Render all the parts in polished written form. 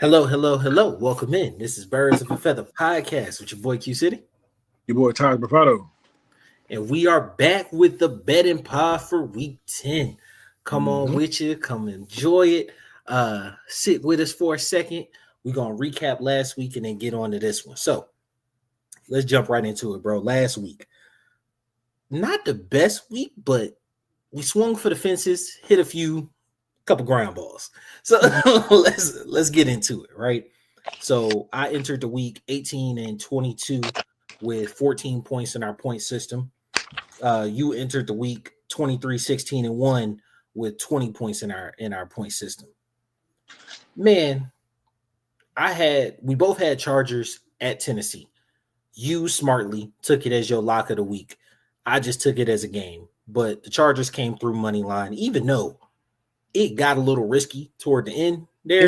Hello, hello, hello. Welcome in. This is Birds of a Feather podcast with your boy Q City. Your boy Taj Bravado. And we are back with the betting pod for week 10. Come on Mm-hmm. with you. Come enjoy it. Sit with us for a second. We're going to recap last week and then get on to this one. So let's jump right into it, bro. Last week, not the best week, but we swung for the fences, hit a couple ground balls. So let's get into it, right? So I entered the week 18-22 with 14 points in our point system. You entered the week 23-16-1 with 20 points in our point system. Man, we both had Chargers at Tennessee. You smartly took it as your lock of the week. I just took it as a game. But the Chargers came through money line, even though it got a little risky toward the end there.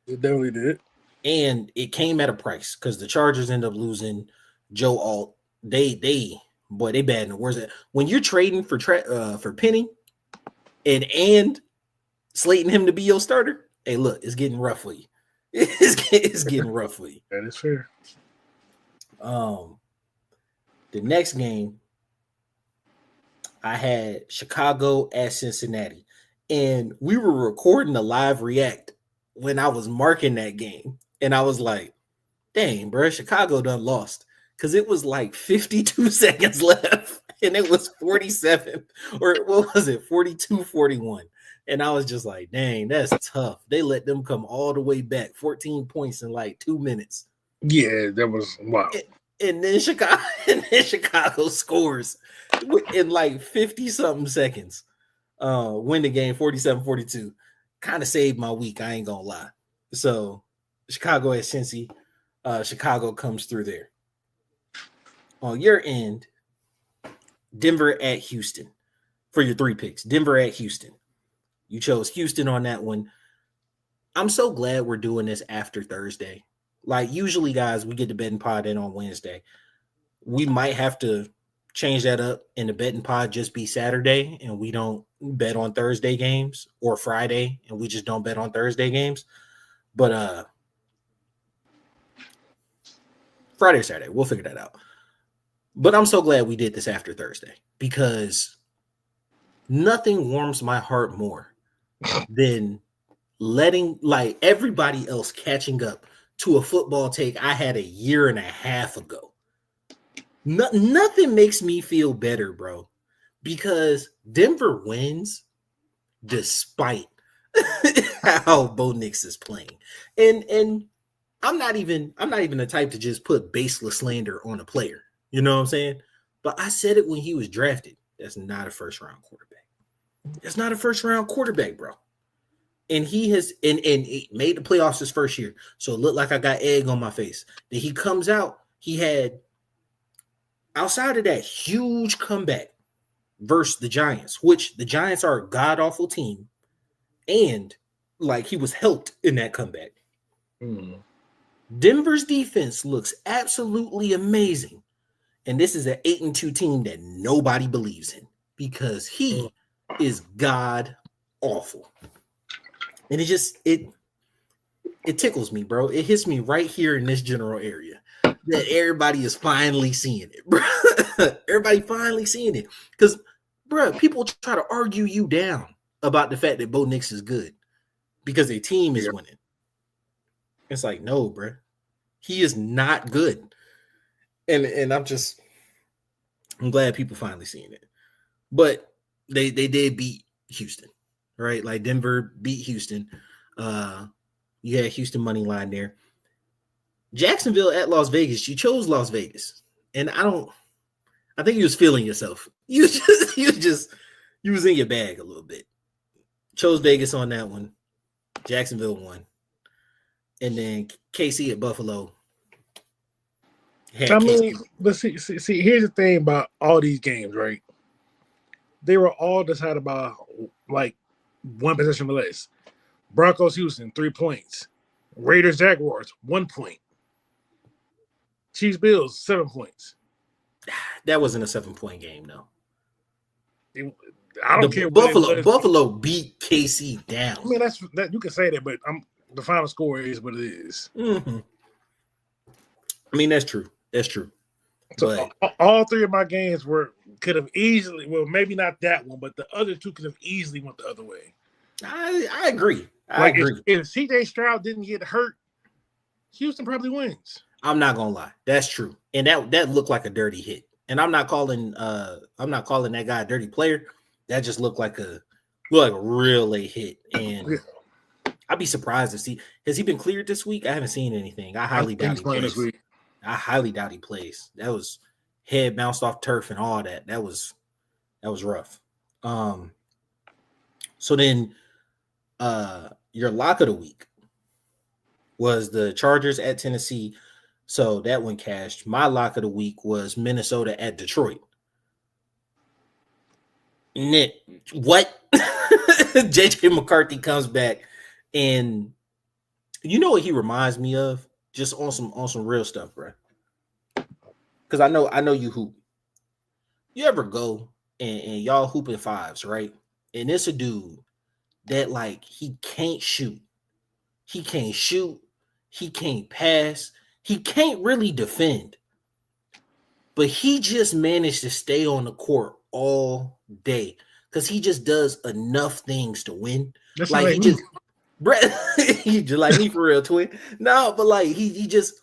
It definitely did. And it came at a price because the Chargers end up losing Joe Alt. They bad in the worst. When you're trading for Penny and slating him to be your starter, hey, look, it's getting rough for you. It's getting rough for you. That is fair. The next game, I had Chicago at Cincinnati, and we were recording a live react when I was marking that game, and I was like, "Dang, bro, Chicago done lost." Because it was like 52 seconds left, and it was 47, or what was it, 42-41. And I was just like, dang, that's tough. They let them come all the way back, 14 points in like 2 minutes. Yeah, that was wow. And then Chicago scores in like 50-something seconds. Win the game 47-42. Kind of saved my week, I ain't gonna lie. So Chicago at Cincy. Chicago comes through there. On your end, Denver at Houston for your 3 picks. Denver at Houston. You chose Houston on that one. I'm so glad we're doing this after Thursday. Like, usually, guys, we get the betting pod in on Wednesday. We might have to change that up and the betting pod just be Saturday and we don't bet on Thursday games, or Friday and we just don't bet on Thursday games. But Friday or Saturday, we'll figure that out. But I'm so glad we did this after Thursday, because nothing warms my heart more than letting like everybody else catching up to a football take I had a year and a half ago. Nothing makes me feel better, bro, because Denver wins despite how Bo Nix is playing. And I'm not even the type to just put baseless slander on a player. You know what I'm saying? But I said it when he was drafted. That's not a first-round quarterback. That's not a first-round quarterback, bro. And he has and he made the playoffs his first year. So it looked like I got egg on my face. Then he comes out, he had, outside of that huge comeback versus the Giants, which the Giants are a god-awful team, and like he was helped in that comeback. Denver's defense looks absolutely amazing. And this is an 8-2 team that nobody believes in because he is god awful. And it tickles me, bro. It hits me right here in this general area that everybody is finally seeing it, bro. Everybody finally seeing it. Because, bro, people try to argue you down about the fact that Bo Nix is good because their team is winning. It's like, no, bro. He is not good. And I'm glad people finally seeing it. But they did beat Houston, right? Like Denver beat Houston. You had Houston money line there. Jacksonville at Las Vegas. You chose Las Vegas. And I think you was feeling yourself. You was in your bag a little bit. Chose Vegas on that one. Jacksonville won. And then KC at Buffalo. But see, here's the thing about all these games, right? They were all decided by like one possession or less. Broncos, Houston, 3 points. Raiders, Jaguars, 1 point. Chiefs, Bills, 7 points. That wasn't a 7-point game, though. I don't care. Buffalo beat KC down. I mean, that you can say that, but the final score is what it is. Mm-hmm. I mean, that's true. That's true. So all three of my games could have easily, well, maybe not that one, but the other two could have easily went the other way. I agree. I agree. If CJ Stroud didn't get hurt, Houston probably wins. I'm not gonna lie. That's true. And that looked like a dirty hit. And I'm not calling that guy a dirty player. That just looked like a real late hit. And I'd be surprised to see. Has he been cleared this week? I haven't seen anything. I highly doubt he plays this week. I highly doubt he plays. That was head bounced off turf and all that. That was rough. So then your lock of the week was the Chargers at Tennessee. So that one cashed. My lock of the week was Minnesota at Detroit. Nick, what? JJ McCarthy comes back, and you know what he reminds me of? Just on some real stuff, bro. Because I know you hoop. You ever go and y'all hooping fives, right? And it's a dude that like he can't shoot. He can't shoot. He can't pass. He can't really defend. But he just managed to stay on the court all day because he just does enough things to win. That's like he just, he just like me for real, twin. No, but like he just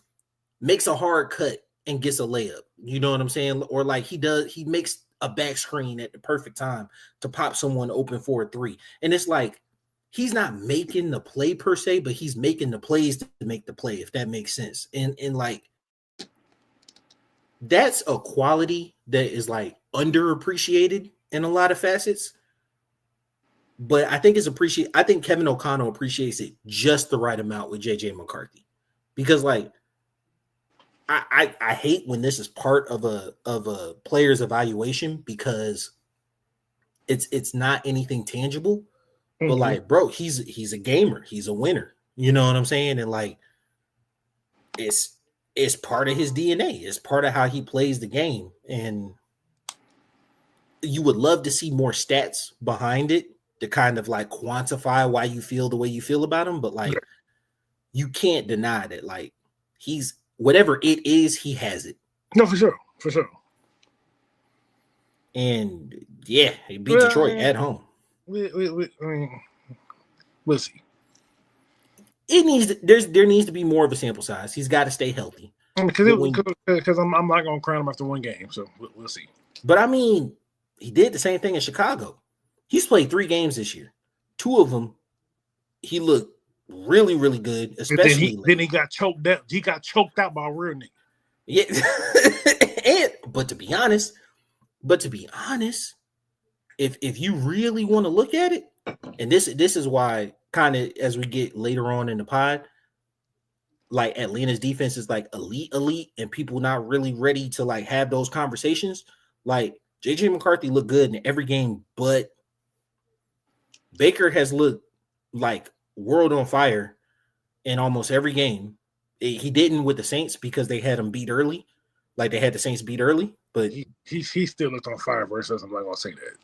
makes a hard cut and gets a layup. You know what I'm saying? Or like he makes a back screen at the perfect time to pop someone open for a three. And it's like he's not making the play per se, but he's making the plays to make the play, if that makes sense. And like that's a quality that is like underappreciated in a lot of facets. But I think I think Kevin O'Connell appreciates it just the right amount with JJ McCarthy. Because like I hate when this is part of a player's evaluation because it's not anything tangible. But like, bro, he's a gamer, he's a winner. You know what I'm saying? And like it's part of his DNA. It's part of how he plays the game. And you would love to see more stats behind it to kind of like quantify why you feel the way you feel about him. But like, you can't deny that like he's whatever it is, he has it. No, for sure. For sure. And yeah, he beat Detroit at home. We'll see. There needs to be more of a sample size. He's got to stay healthy. Because I'm not going to crown him after one game, so we'll see. But I mean, he did the same thing in Chicago. He's played 3 games this year. 2 of them, he looked really, really good. Especially then he got choked out. He got choked out by a real nigga. Yeah, but to be honest, if you really want to look at it, and this is why kind of as we get later on in the pod, like Atlanta's defense is like elite, and people not really ready to like have those conversations. Like JJ McCarthy looked good in every game, but Baker has looked like world on fire in almost every game. He didn't with the Saints because they had him beat early, like they had the Saints beat early. But he still looked on fire versus. I'm not gonna say that.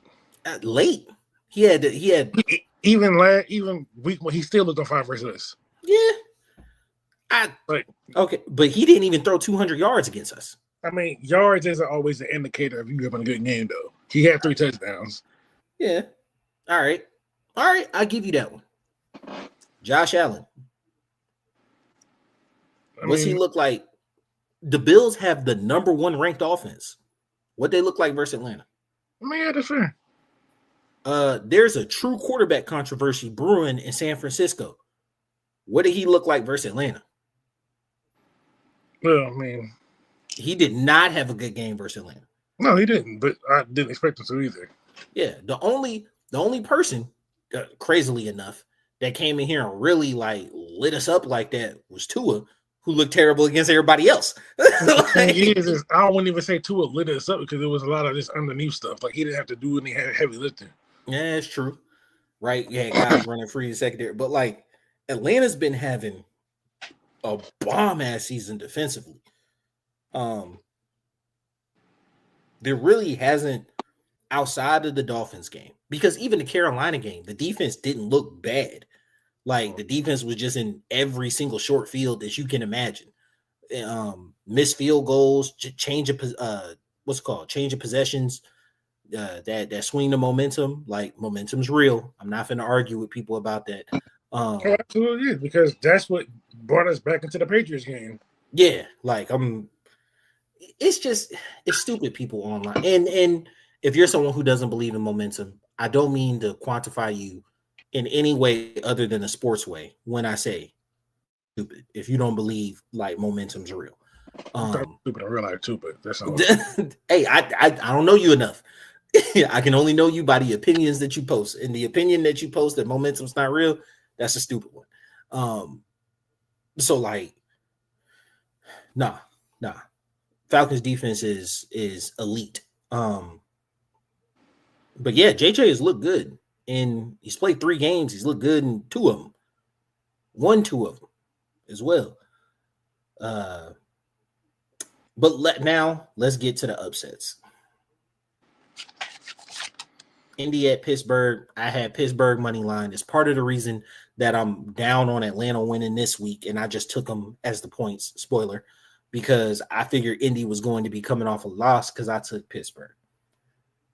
Late, he had even week when he still looked on fire versus. Yeah, okay, but he didn't even throw 200 yards against us. I mean, yards isn't always the indicator of you having a good game, though. He had 3 touchdowns. Yeah. All right, I'll give you that one. Josh Allen. What's he look like? The Bills have the number 1 ranked offense. What they look like versus Atlanta? I mean, yeah, that's fair. There's a true quarterback controversy brewing in San Francisco. What did he look like versus Atlanta? Well, I mean, he did not have a good game versus Atlanta. No, he didn't, but I didn't expect him to either. Yeah, the only person, crazily enough, that came in here and really like lit us up like that was Tua, who looked terrible against everybody else. The thing is, I wouldn't even say Tua lit us up because there was a lot of this underneath stuff. Like he didn't have to do any heavy lifting. Yeah, it's true. Right? Yeah, guys running free in secondary. But like Atlanta's been having a bomb-ass season defensively. There really hasn't, outside of the Dolphins game, because even the Carolina game, the defense didn't look bad. Like the defense was just in every single short field that you can imagine. Missed field goals, change of what's it called? Change of possessions. That swing the momentum, like momentum's real. I'm not going to argue with people about that. Absolutely, because that's what brought us back into the Patriots game. Yeah, like it's stupid people online. And if you're someone who doesn't believe in momentum, I don't mean to quantify you in any way other than a sports way when I say stupid. If you don't believe like momentum's real. Stupid in real life too, but that's all. Hey, I don't know you enough. I can only know you by the opinions that you post. And the opinion that you post that momentum's not real, that's a stupid one. So like, nah. Falcons defense is elite. But yeah, JJ has looked good. And he's played 3 games. He's looked good in 2 of them. Won 2 of them as well. But now let's get to the upsets. Indy at Pittsburgh. I had Pittsburgh money line. It's part of the reason that I'm down on Atlanta winning this week, and I just took them as the points. Spoiler, because I figured Indy was going to be coming off a loss because I took Pittsburgh.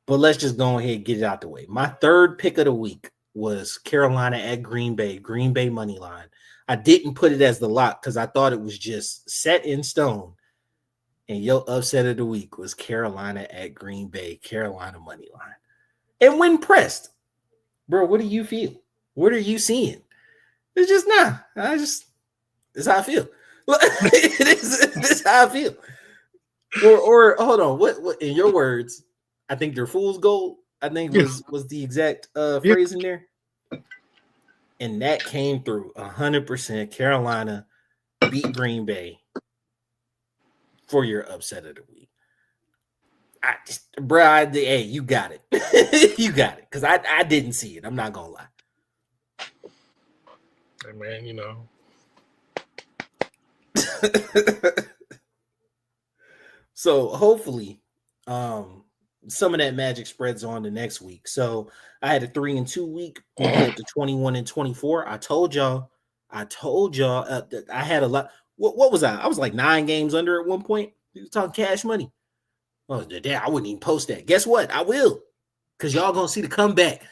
But let's just go ahead and get it out the way. My third pick of the week was Carolina at Green Bay. Green Bay money line. I didn't put it as the lock because I thought it was just set in stone. And your upset of the week was Carolina at Green Bay. Carolina money line. And when pressed, bro, what do you feel? What are you seeing? It's just it's how I feel. This is how I feel. Or hold on, what in your words? I think they're fool's gold. I think was the exact phrase in there, and that came through 100%. Carolina beat Green Bay for your upset of the week. Hey, you got it. You got it. Because I didn't see it. I'm not going to lie. Hey, man, you know. So, hopefully, some of that magic spreads on the next week. So, I had a 3-2 week. We went to 21-24. I told y'all that I had a lot. What was I? I was like 9 games under at one point. We were talking cash money. Oh, damn, I wouldn't even post that. Guess what? I will. Because y'all going to see the comeback.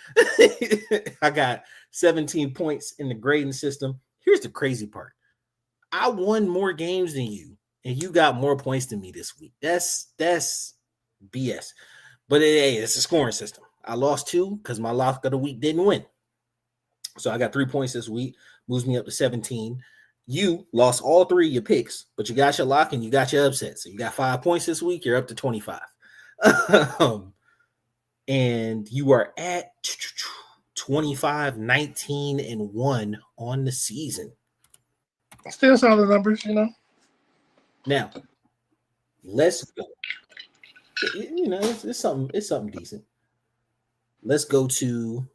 I got 17 points in the grading system. Here's the crazy part. I won more games than you, and you got more points than me this week. That's BS. But hey, it's a scoring system. I lost 2 because my lock of the week didn't win. So I got 3 points this week. Moves me up to 17. You lost all 3 of your picks, but you got your lock and you got your upset. So you got 5 points this week. You're up to 25. And you are at 25, 19, and 1 on the season. Still solid numbers, you know. Now, let's go. You know, it's something decent. Let's go to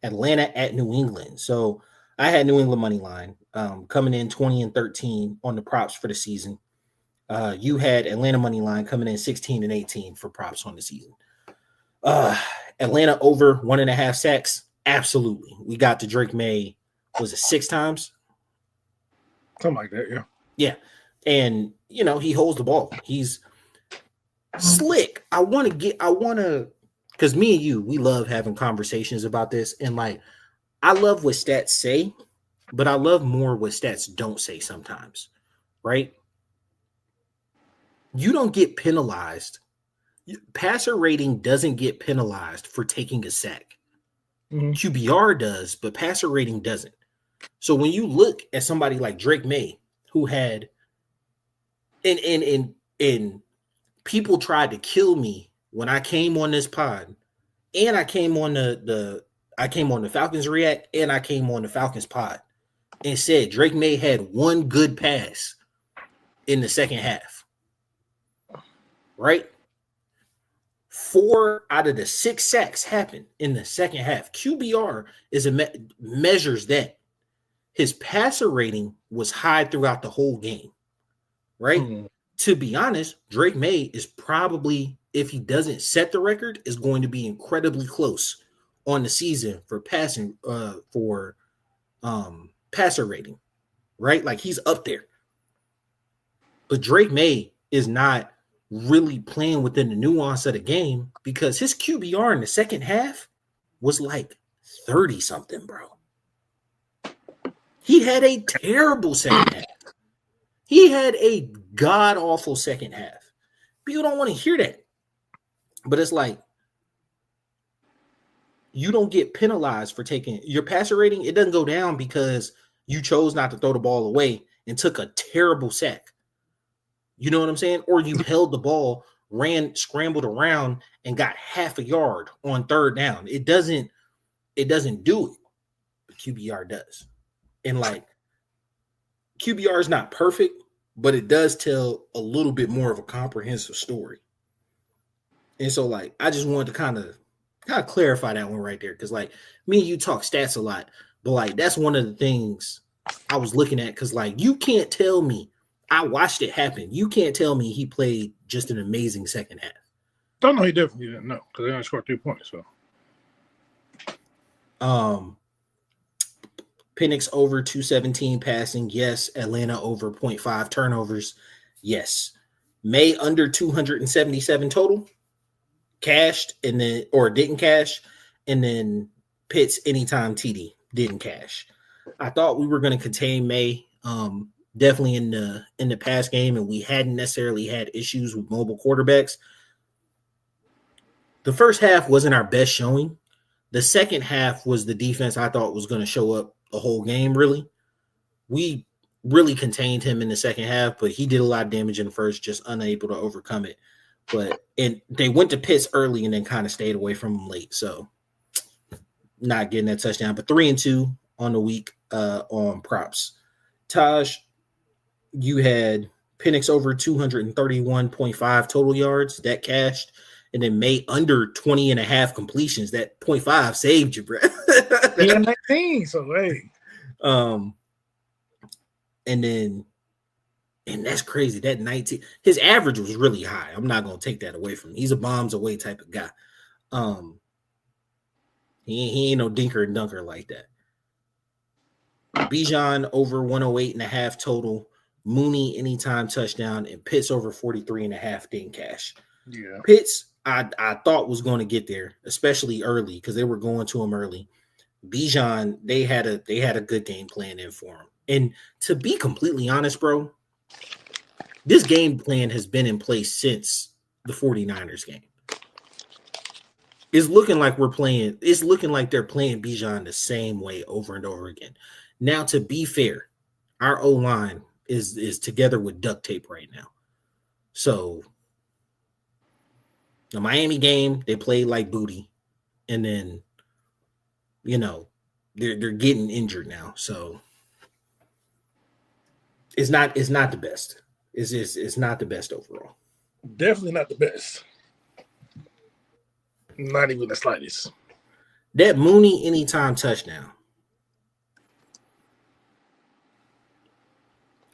Atlanta at New England. So I had New England money line coming in 20-13 on the props for the season. You had Atlanta money line coming in 16-18 for props on the season. Atlanta over 1.5 sacks. Absolutely. We got to Drake May. Was it 6 times? Something like that, yeah. Yeah. And, you know, he holds the ball. He's slick. Because me and you, we love having conversations about this. And, like, I love what stats say, but I love more what stats don't say sometimes, right? You don't get penalized. Passer rating doesn't get penalized for taking a sack. Mm-hmm. QBR does, but passer rating doesn't. So when you look at somebody like Drake May, who had and people tried to kill me when I came on this pod, and I came on the Falcons React, and I came on the Falcons pod, and said Drake May had 1 good pass in the second half. Right? 4 out of the 6 sacks happened in the second half. QBR measures that. His passer rating was high throughout the whole game, right? Mm-hmm. To be honest, Drake May is probably, if he doesn't set the record, is going to be incredibly close on the season for passing for passer rating, right? Like he's up there. But Drake May is not really playing within the nuance of the game because his QBR in the second half was like 30 something, bro. He had a terrible second half. He had a god awful second half. People don't want to hear that. But it's like, you don't get penalized for taking your passer rating. It doesn't go down because you chose not to throw the ball away and took a terrible sack. You know what I'm saying? Or you held the ball, scrambled around, and got half a yard on third down. It doesn't do it. But QBR does. And like, QBR is not perfect, but it does tell a little bit more of a comprehensive story. And so, like, I just wanted to kind of clarify that one right there, because like me and you talk stats a lot, but like that's one of the things I was looking at, because like you can't tell me, I watched it happen. You can't tell me he played just an amazing second half. Don't know, he definitely didn't know because they only scored 3 points. So, Pinnix over 217 passing, yes. Atlanta over 0.5 turnovers, yes. May under 277 total, cashed, and then or didn't cash, and then Pitts anytime TD didn't cash. I thought we were going to contain May, definitely in the pass game, and we hadn't necessarily had issues with mobile quarterbacks. The first half wasn't our best showing. The second half was the defense I thought was going to show up the whole game, really. We really contained him in the second half, but he did a lot of damage in the first, just unable to overcome it. And they went to Pitts early and then kind of stayed away from him late. So not getting that touchdown, but 3-2 on the week on props. Taj, you had Pinnix over 231.5 total yards. That cashed. And then May under 20 and a half completions. That 0.5 saved you, bro. He had 19, so hey. And that's crazy. That 19, his average was really high. I'm not gonna take that away from him. He's a bombs away type of guy. He ain't no dinker and dunker like that. Bijon over 108 and a half total. Mooney anytime touchdown, and Pitts over 43 and a half didn't cash. Yeah. Pitts, I thought was going to get there, especially early, because they were going to him early. Bijon, they had a good game plan in for him. And to be completely honest, bro, this game plan has been in place since the 49ers game. It's looking like they're playing Bijon the same way over and over again. Now, to be fair, our O-line is together with duct tape right now. So the Miami game, they played like booty, and then they're getting injured now. So it's not the best. It's not the best overall. Definitely not the best. Not even the slightest. That Mooney anytime touchdown.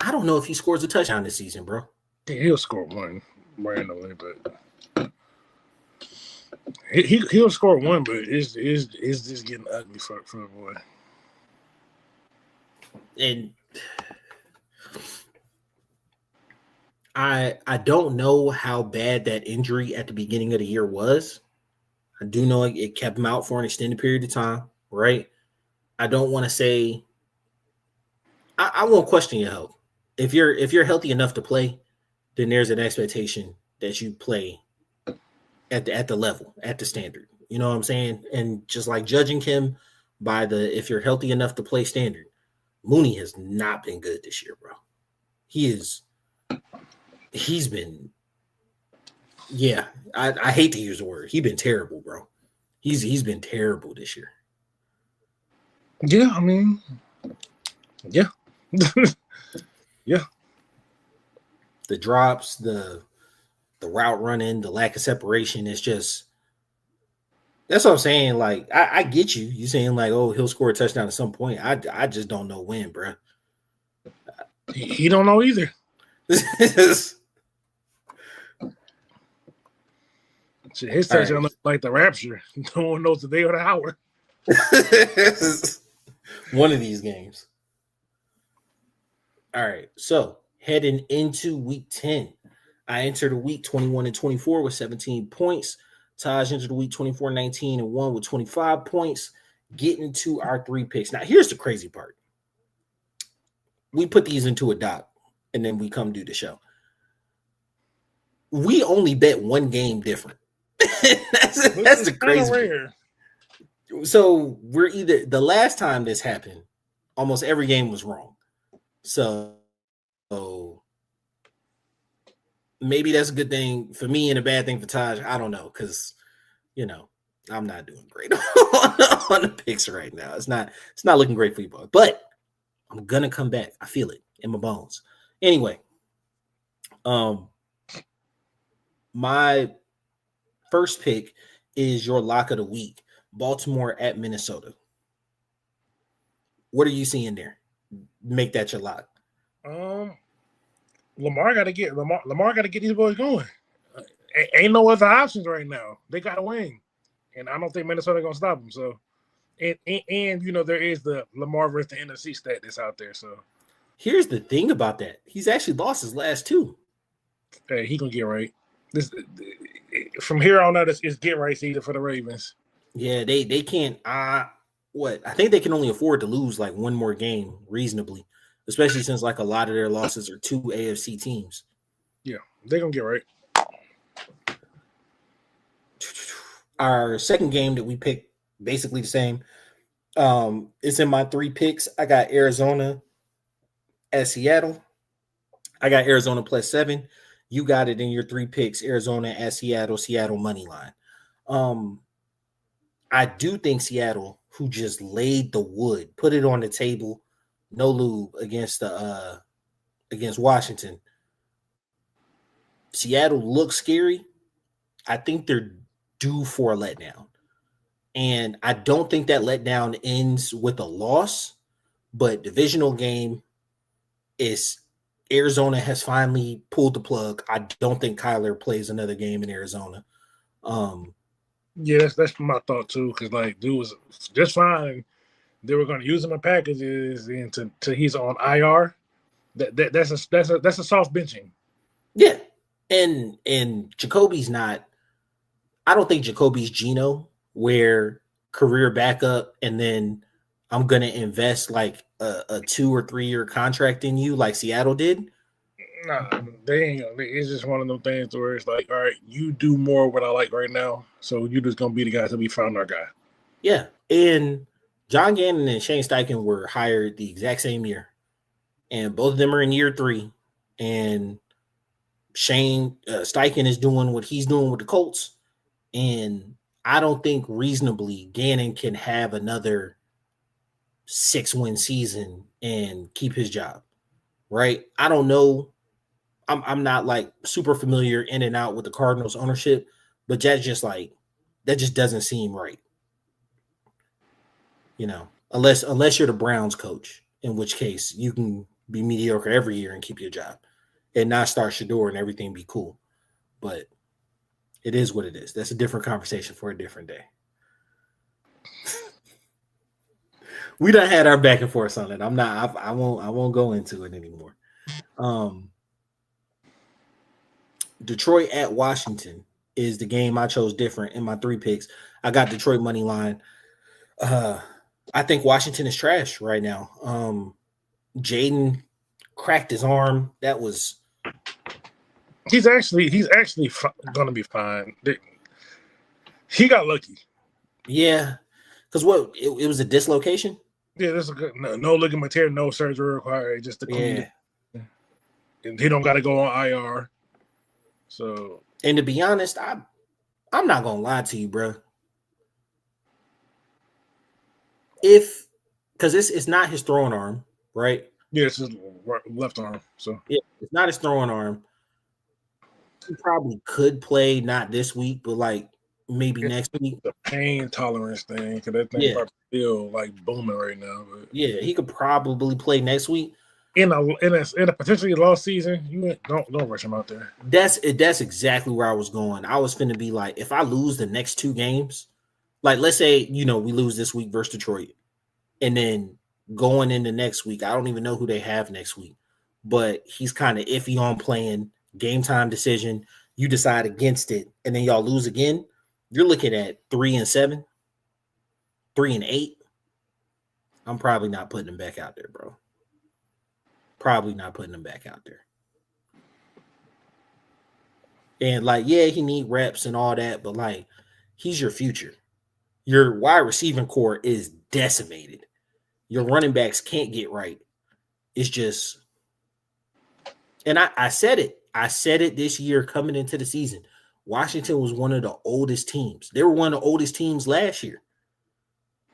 I don't know if he scores a touchdown this season, bro. Yeah, he'll score one randomly, but he'll score one, but it's just getting ugly for the boy. And I don't know how bad that injury at the beginning of the year was. I do know it kept him out for an extended period of time, right? I don't want to say I won't question your health. If you're healthy enough to play, then there's an expectation that you play at the level, at the standard. You know what I'm saying? And just like judging him by if you're healthy enough to play standard, Mooney has not been good this year, bro. He's been, yeah, I hate to use the word. He's been terrible, bro. He's been terrible this year. Yeah, I mean, yeah. Yeah. The drops, the route running, the lack of separation, it's just, that's what I'm saying. Like, I get you. You saying like, oh, he'll score a touchdown at some point. I just don't know when, bro. He don't know either. His touchdown looks like the rapture. No one knows the day or the hour. One of these games. All right. So heading into week 10, I entered the week 21-24 with 17 points. Taj entered the week 24-19-1 with 25 points. Getting to our 3 picks. Now, here's the crazy part. We put these into a doc, and then we come do the show. We only bet one game different. that's the crazy part. So we're either the last time this happened, almost every game was wrong. So maybe that's a good thing for me and a bad thing for Taj. I don't know, because I'm not doing great on the picks right now. It's not looking great for you, boy. But I'm gonna come back. I feel it in my bones. Anyway, my first pick is your lock of the week. Baltimore at Minnesota. What are you seeing there? Make that your lock. Lamar got to get these boys going. Ain't no other options right now. They got to win, and I don't think Minnesota gonna stop them. So, and there is the Lamar versus the NFC stat that's out there. So, here's the thing about that: he's actually lost his last 2. Hey, he gonna get right. This from here on out, it's get right season for the Ravens. Yeah, they can't. I think they can only afford to lose like one more game reasonably, especially since like a lot of their losses are 2 AFC teams. Yeah, they're gonna get right. Our second game that we picked, basically the same. It's in my 3 picks. I got Arizona at Seattle. I got Arizona +7. You got it in your 3 picks. Arizona at Seattle. Seattle money line. I do think Seattle, who just laid the wood, put it on the table, no lube against Washington. Seattle looks scary. I think they're due for a letdown. And I don't think that letdown ends with a loss, but divisional game is Arizona has finally pulled the plug. I don't think Kyler plays another game in Arizona. Yeah, that's my thought too. Because like, dude was just fine. They were going to use him in packages, and to he's on IR. That's a soft benching. Yeah, and Jacoby's not. I don't think Jacoby's Geno, where career backup, and then I'm going to invest like a 2 or 3 year contract in you, like Seattle did. Nah, they ain't. It's just one of them things where it's like, all right, you do more what I like right now, so you're just gonna be the guy till we found our guy. Yeah, and John Gannon and Shane Steichen were hired the exact same year, and both of them are in year 3. And Shane Steichen is doing what he's doing with the Colts, and I don't think reasonably Gannon can have another 6-win season and keep his job. Right? I don't know. I'm not like super familiar in and out with the Cardinals ownership, but that just doesn't seem right. Unless you're the Browns coach, in which case you can be mediocre every year and keep your job and not start Shador and everything be cool. But it is what it is. That's a different conversation for a different day. We done had our back and forth on it. I won't go into it anymore. Detroit at Washington is the game I chose different in my 3 picks. I got Detroit money line. I think Washington is trash right now. Jaden cracked his arm. That was. He's actually going to be fine. He got lucky. Yeah, because it was a dislocation. Yeah, this is good. No ligament tear, no surgery required. Just the clean. Yeah. And he don't got to go on IR. So, and to be honest, I'm not gonna lie to you, bro. Because it's not his throwing arm, right? Yeah, it's his left arm. So yeah, it's not his throwing arm. He probably could play not this week, but like maybe next week. The pain tolerance thing, because that thing probably still like booming right now. But yeah, he could probably play next week. In a potentially lost season, you don't rush him out there. That's exactly where I was going. I was finna be like, if I lose the next 2 games, like let's say we lose this week versus Detroit, And then going into next week, I don't even know who they have next week, but he's kind of iffy on playing. Game time decision. You decide against it, and then y'all lose again. You're looking at 3-7, 3-8. I'm probably not putting him back out there, bro. Probably not putting him back out there. And like, yeah, he need reps and all that, but like, he's your future. Your wide receiving core is decimated. Your running backs can't get right. It's just, and I said it. I said it this year coming into the season. Washington was one of the oldest teams. They were one of the oldest teams last year.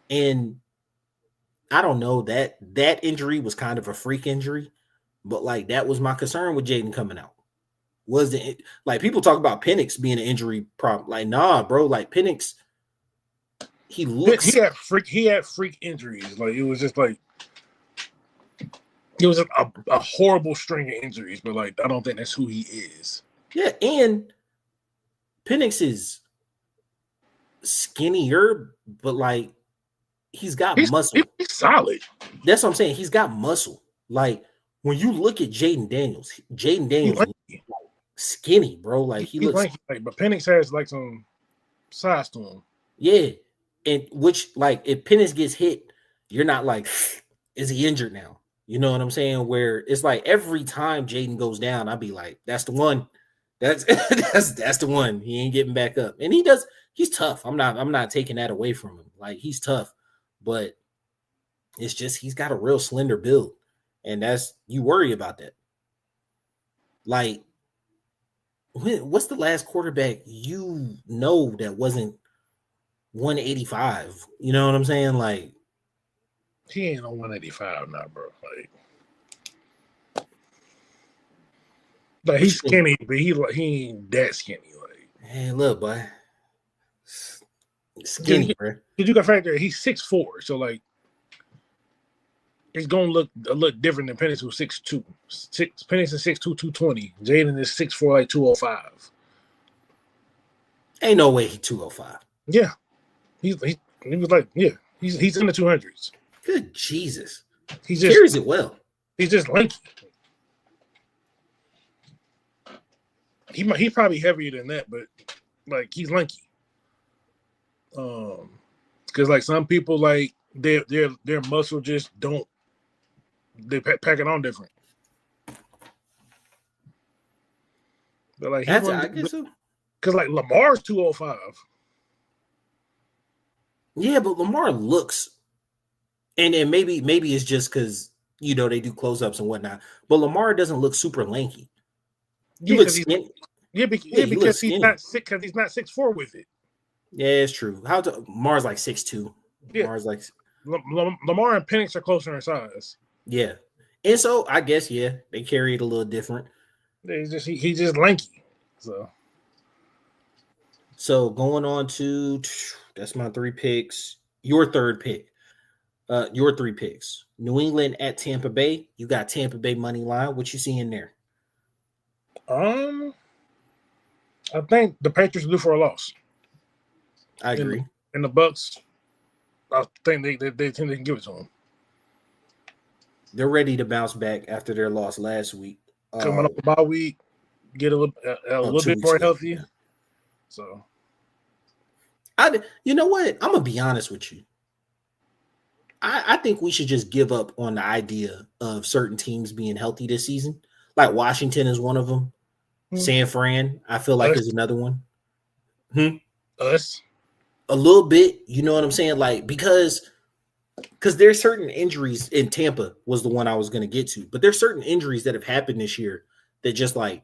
And I don't know, that injury was kind of a freak injury, but like that was my concern with Jaden coming out. Was the like people talk about Pinnix being an injury problem? Like, nah, bro. Like Pinnix, he had freak injuries. Like it was just like it was a horrible string of injuries. But like I don't think that's who he is. Yeah, and Pinnix is skinnier, but like he's got muscle. He's solid. That's what I'm saying. He's got muscle. Like when you look at Jaden Daniels looks skinny, bro. Like he looks like, but Pinnix has like some size to him. Yeah. And which like if Pinnix gets hit, you're not like, is he injured now? You know what I'm saying? Where it's like every time Jaden goes down, I'll be like, that's the one. That's the one. He ain't getting back up. And he's tough. I'm not taking that away from him. Like he's tough, but it's just he's got a real slender build. And that's you worry about that. Like what's the last quarterback that wasn't 185? You know what I'm saying? Like he ain't on 185 now, bro. Like he's skinny, but he ain't that skinny. Like, hey, look, boy, skinny, bro. Did you got factor? He's 6'4", so like it's gonna look different than Pinnix, who's 6'2". Pinnix is 6'2", 220. Jaden is 6'4", like 205. Ain't no way he 205. Yeah, he was like, yeah, he's in the 200s. Good Jesus, he carries it well. He's just lanky. He's probably heavier than that, but like he's lanky. Because like some people like their muscle just don't. They pack it on different. But like I guess so. Because like Lamar's 205. Yeah, but Lamar looks, and maybe it's just because they do close ups and whatnot. But Lamar doesn't look super lanky. He looks skinny. Because he's not 6'4" with it. Yeah, it's true. Lamar's like 6'2". Yeah. Lamar's like Lamar and Pinnix are closer in size. Yeah, and so I guess they carry it a little different. He's just lanky. So going on to that's my 3 picks. Your third pick. Your 3 picks. New England at Tampa Bay. You got Tampa Bay money line. What you see in there? I think the Patriots are due for a loss. I agree. And the Bucks, I think they think they can give it to them. They're ready to bounce back after their loss last week. Coming up the bye week, get a little bit more healthy. Yeah. So, you know what? I'm gonna be honest with you. I think we should just give up on the idea of certain teams being healthy this season. Like Washington is one of them. San Fran, I feel like, is another one. Us? A little bit, you know what I'm saying? Like, because there's certain injuries in Tampa was the one I was going to get to, but there's certain injuries that have happened this year that just like,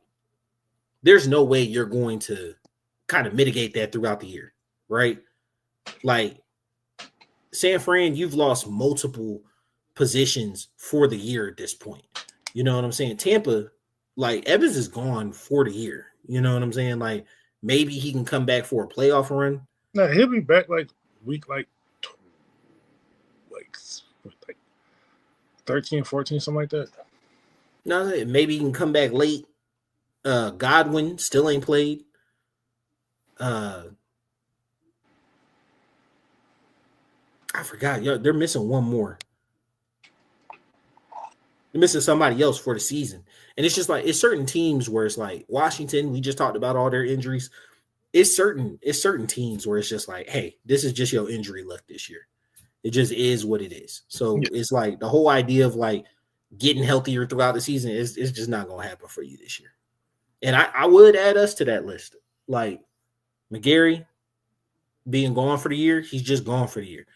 there's no way you're going to kind of mitigate that throughout the year, right? Like, San Fran, you've lost multiple positions for the year at this point. You know what I'm saying? Tampa, like Evans is gone for the year. You know what I'm saying? Like maybe he can come back for a playoff run. No, he'll be back like week like 13, 14, something like that. No, maybe he can come back late. Godwin still ain't played. I I forgot. Yo, they're missing one more. They're missing somebody else for the season. And it's just like it's certain teams where it's like Washington, we just talked about all their injuries. It's certain teams where it's just like, hey, this is just your injury luck this year. It just is what it is. So it's like the whole idea of like getting healthier throughout the season is just not gonna happen for you this year. And I would add us to that list. Like McGarry being gone for the year, he's just gone for the year.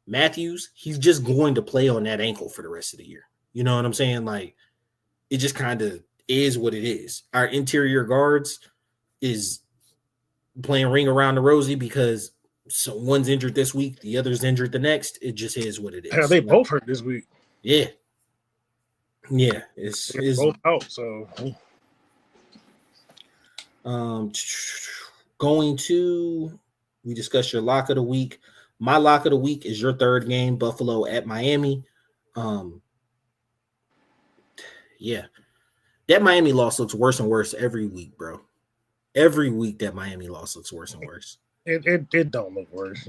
Matthews, he's just going to play on that ankle for the rest of the year. You know what I'm saying? Like, it just kind of is what it is. Our interior guards is playing ring around the rosy because one's injured this week, the other's injured the next. It just is what it is. Yeah, they both hurt this week. Yeah. Yeah. It's both out, so going to we discussed your lock of the week. My lock of the week is your third game, Buffalo at Miami. Yeah. That Miami loss looks worse and worse every week, bro. Every week that Miami loss looks worse and worse. It don't look worse.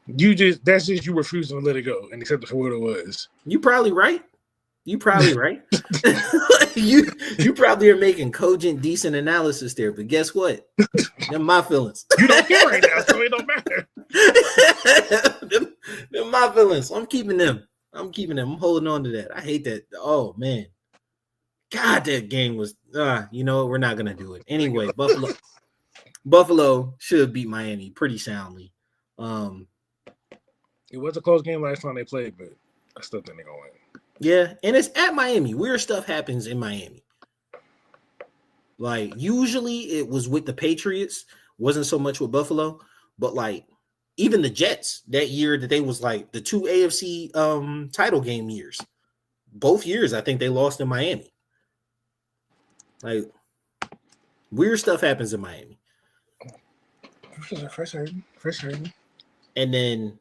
That's just you refusing to let it go and accept it for what it was. You probably right. You probably probably are making cogent, decent analysis there, but guess what? Them my feelings. You don't care right now, so it don't matter. them my feelings. I'm keeping them. I'm holding on to that. I hate that. Oh man. God, that game was you know what? We're not gonna do it. Anyway, Buffalo should beat Miami pretty soundly. It was a close game last time they played, but I still think they're gonna win. Yeah, and it's at Miami. Weird stuff happens in Miami. Like, usually it was with the Patriots, wasn't so much with Buffalo, but like even the Jets that year that they was like the two AFC title game years. Both years I think they lost in Miami. Like, weird stuff happens in Miami. Fresh hurting. And then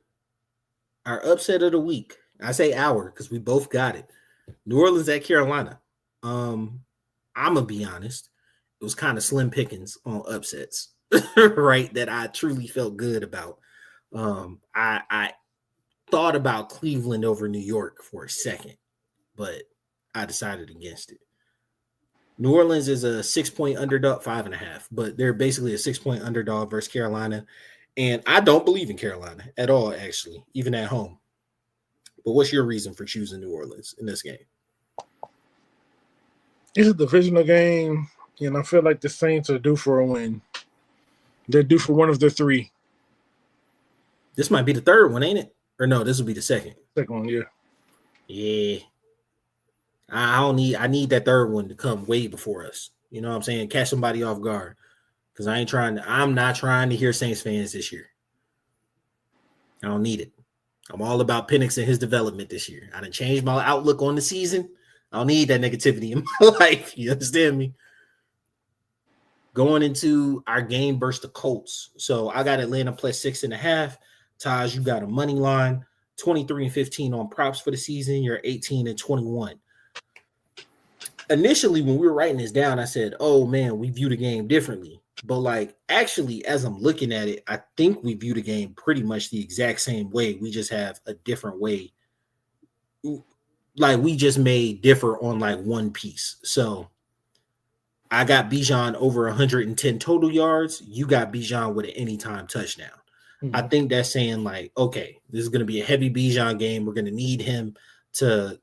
our upset of the week. I say our because we both got it. New Orleans at Carolina. I'm gonna be honest. It was kind of slim pickings on upsets, right? That I truly felt good about. I thought about Cleveland over New York for a second, but I decided against it. New Orleans is a 6-point underdog, 5.5, but they're basically a 6-point underdog versus Carolina. And I don't believe in Carolina at all, actually, even at home. But what's your reason for choosing New Orleans in this game? It's a divisional game, and I feel like the Saints are due for a win. They're due for one of the three. This might be the third one, ain't it? Or no, this will be the second. Second one, yeah. Yeah. I need that third one to come way before us. You know what I'm saying? Catch somebody off guard. Because I'm not trying to hear Saints fans this year. I don't need it. I'm all about Pinnix and his development this year. I done changed my outlook on the season. I don't need that negativity in my life. You understand me? Going into our game versus the Colts. So I got Atlanta plus 6.5. Taj, you got a money line. 23-15 on props for the season. You're 18-21. Initially, when we were writing this down, I said, oh man, we view the game differently. But like, actually, as I'm looking at it, I think we view the game pretty much the exact same way. We just have a different way. Like, we just may differ on like one piece. So I got Bijon over 110 total yards. You got Bijon with an anytime touchdown. Mm-hmm. I think that's saying like, okay, this is going to be a heavy Bijon game. We're going to need him to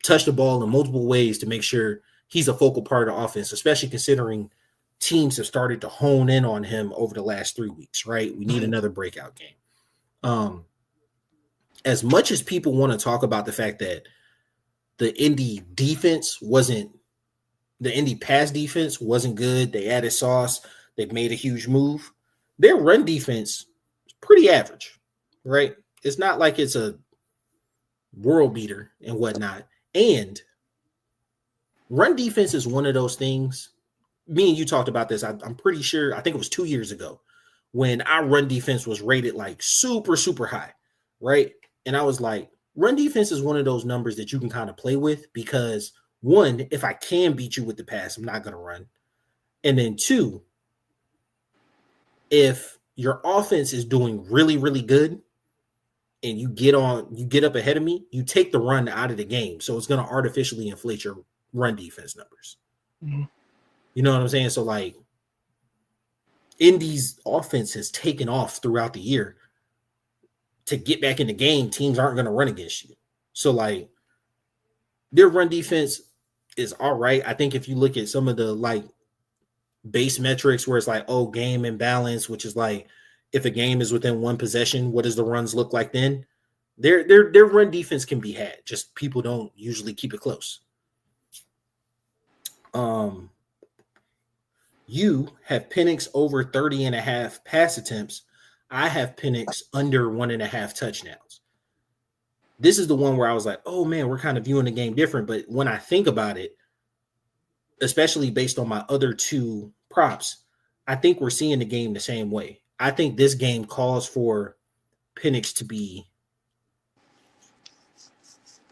touch the ball in multiple ways to make sure he's a focal part of the offense, especially considering teams have started to hone in on him over the last 3 weeks, right? We need another breakout game. As much as people want to talk about the fact that the Indy pass defense wasn't good. They added Sauce. They've made a huge move. Their run defense is pretty average, right? It's not like it's a world beater and whatnot. And run defense is one of those things. Me and you talked about this. I'm pretty sure, I think it was 2 years ago when our run defense was rated like super, super high, right? And I was like, run defense is one of those numbers that you can kind of play with because one, if I can beat you with the pass, I'm not going to run. And then two, if your offense is doing really, really good, and you get up ahead of me, you take the run out of the game. So it's going to artificially inflate your run defense numbers. Mm-hmm. You know what I'm saying? So like Indy's offense has taken off throughout the year. To get back in the game, teams aren't going to run against you. So like their run defense is all right. I think if you look at some of the like base metrics where it's like, oh, game imbalance, which is like if a game is within one possession, what does the runs look like then? Their run defense can be had. Just people don't usually keep it close. You have Pinnix over 30.5 pass attempts. I have Pinnix under 1.5 touchdowns. This is the one where I was like, oh man, we're kind of viewing the game different. But when I think about it, especially based on my other two props, I think we're seeing the game the same way. I think this game calls for Pinnix to be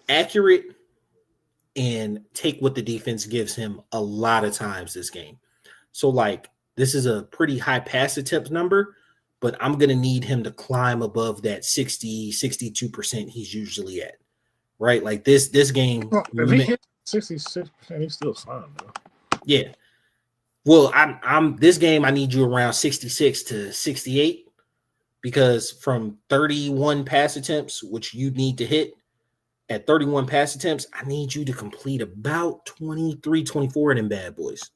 accurate and take what the defense gives him a lot of times this game. So, like, this is a pretty high pass attempt number, but I'm going to need him to climb above that 60, 62% he's usually at, right? Like, this game. If he hit 66%, he's still fine, though. Yeah. Well, I'm this game, I need you around 66 to 68 because from 31 pass attempts, which you need to hit at 31 pass attempts, I need you to complete about 23, 24 of them bad boys.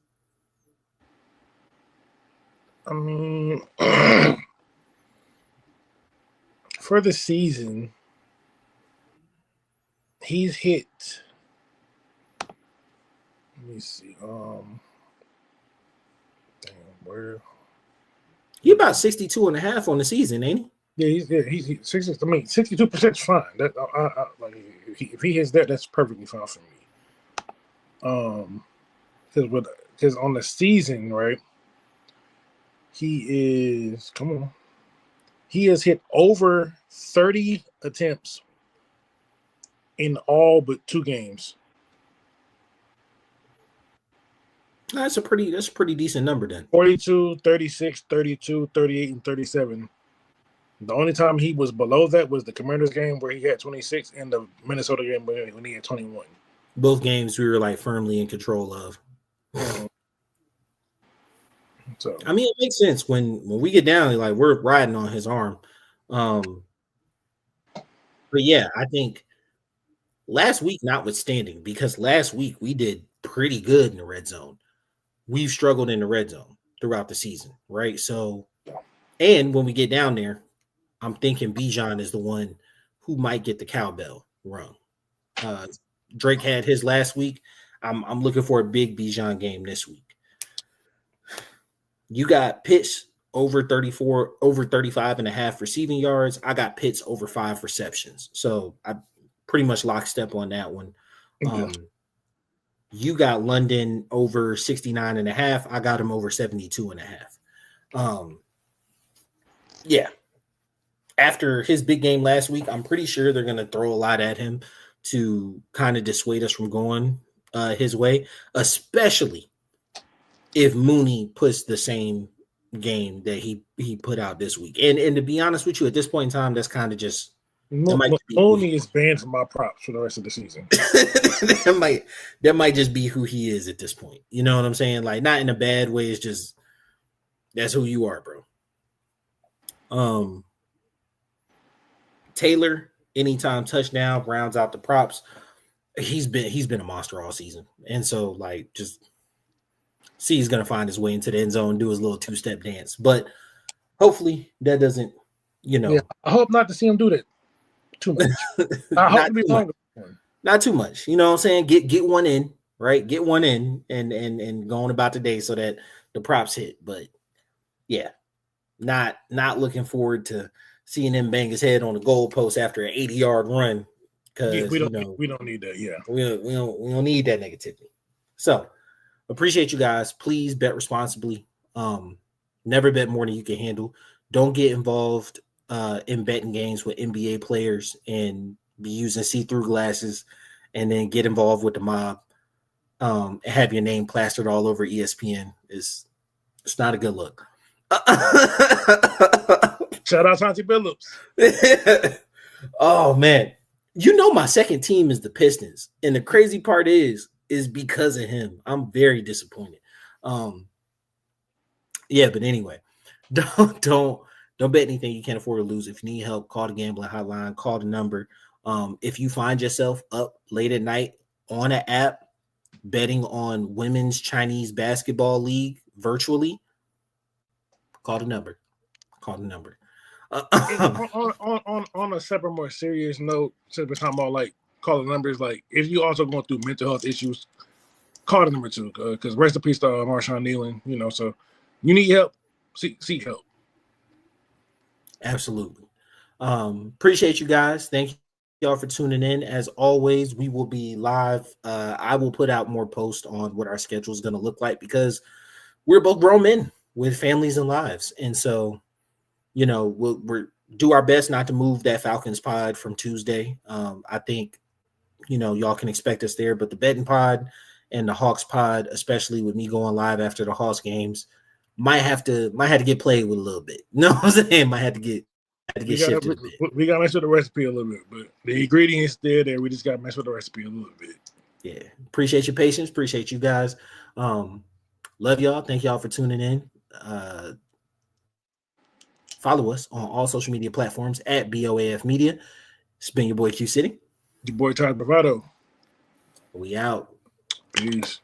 I mean, for the season, he's hit. Let me see. Damn, where? He about 62.5 on the season, ain't he? Yeah, he's 60. I mean, 62% is fine. That like if he hits that, that's perfectly fine for me. Because on the season, right? He has hit over 30 attempts in all but 2 games. That's a pretty decent number then. 42, 36, 32, 38, and 37. The only time he was below that was the Commanders game where he had 26 and the Minnesota game when he had 21. Both games we were like firmly in control of. So I mean, it makes sense when we get down, like we're riding on his arm. But yeah, I think last week notwithstanding, because last week we did pretty good in the red zone. We've struggled in the red zone throughout the season, right? So, and when we get down there, I'm thinking Bijon is the one who might get the cowbell rung. Drake had his last week. I'm looking for a big Bijon game this week. You got Pitts over 35.5 receiving yards. I got Pitts over 5 receptions. So I pretty much lockstep on that one. You got London over 69.5. I got him over 72.5. Yeah. After his big game last week, I'm pretty sure they're going to throw a lot at him to kind of dissuade us from going his way, especially if Mooney puts the same game that he put out this week. And to be honest with you, at this point in time, that's kind of just Mooney is banned from my props for the rest of the season. that might just be who he is at this point. You know what I'm saying? Like, not in a bad way. It's just that's who you are, bro. Taylor, anytime touchdown, rounds out the props. He's been a monster all season. And so, like, just see he's gonna find his way into the end zone, do his little 2-step dance. But hopefully that doesn't, Yeah, I hope not to see him do that too much. I hope to be longer. Not too much. You know what I'm saying? Get one in, right? Get one in and go on about the day so that the props hit. But yeah, not looking forward to seeing him bang his head on the goalpost after an 80-yard run. Because we don't need that. Yeah, we don't need that negativity. So appreciate you guys. Please bet responsibly. Never bet more than you can handle. Don't get involved in betting games with NBA players and be using see-through glasses and then get involved with the mob. Have your name plastered all over ESPN. It's not a good look. Shout out Chauncey Billups. Oh man, my second team is the Pistons, and the crazy part is because of him. I'm very disappointed. Um, yeah, but anyway, don't bet anything you can't afford to lose. If you need help, call the gambling hotline. Call the number. If you find yourself up late at night on an app betting on women's Chinese basketball league virtually, call the number. Call the number. On a separate, more serious note, since we're talking about like calling numbers, like if you also going through mental health issues, call the number too. Because rest in peace to Marshawn Nealon. So you need help, seek help. Absolutely. Appreciate you guys. Thank y'all for tuning in. As always, we will be live. I will put out more posts on what our schedule is going to look like because we're both grown men with families and lives, and so we're do our best not to move that Falcons pod from Tuesday. I think y'all can expect us there, but the betting pod and the Hawks pod, especially with me going live after the Hawks games, might have to get played with a little bit. You know what I'm saying? Might have to get shifted a bit. We got to mess with the recipe a little bit, but the ingredients there. We just got to mess with the recipe a little bit. Yeah, appreciate your patience. Appreciate you guys. Love y'all. Thank y'all for tuning in. Follow us on all social media platforms at BOAF Media. It's been your boy Q City. Your boy Todd Bravado. We out. Peace.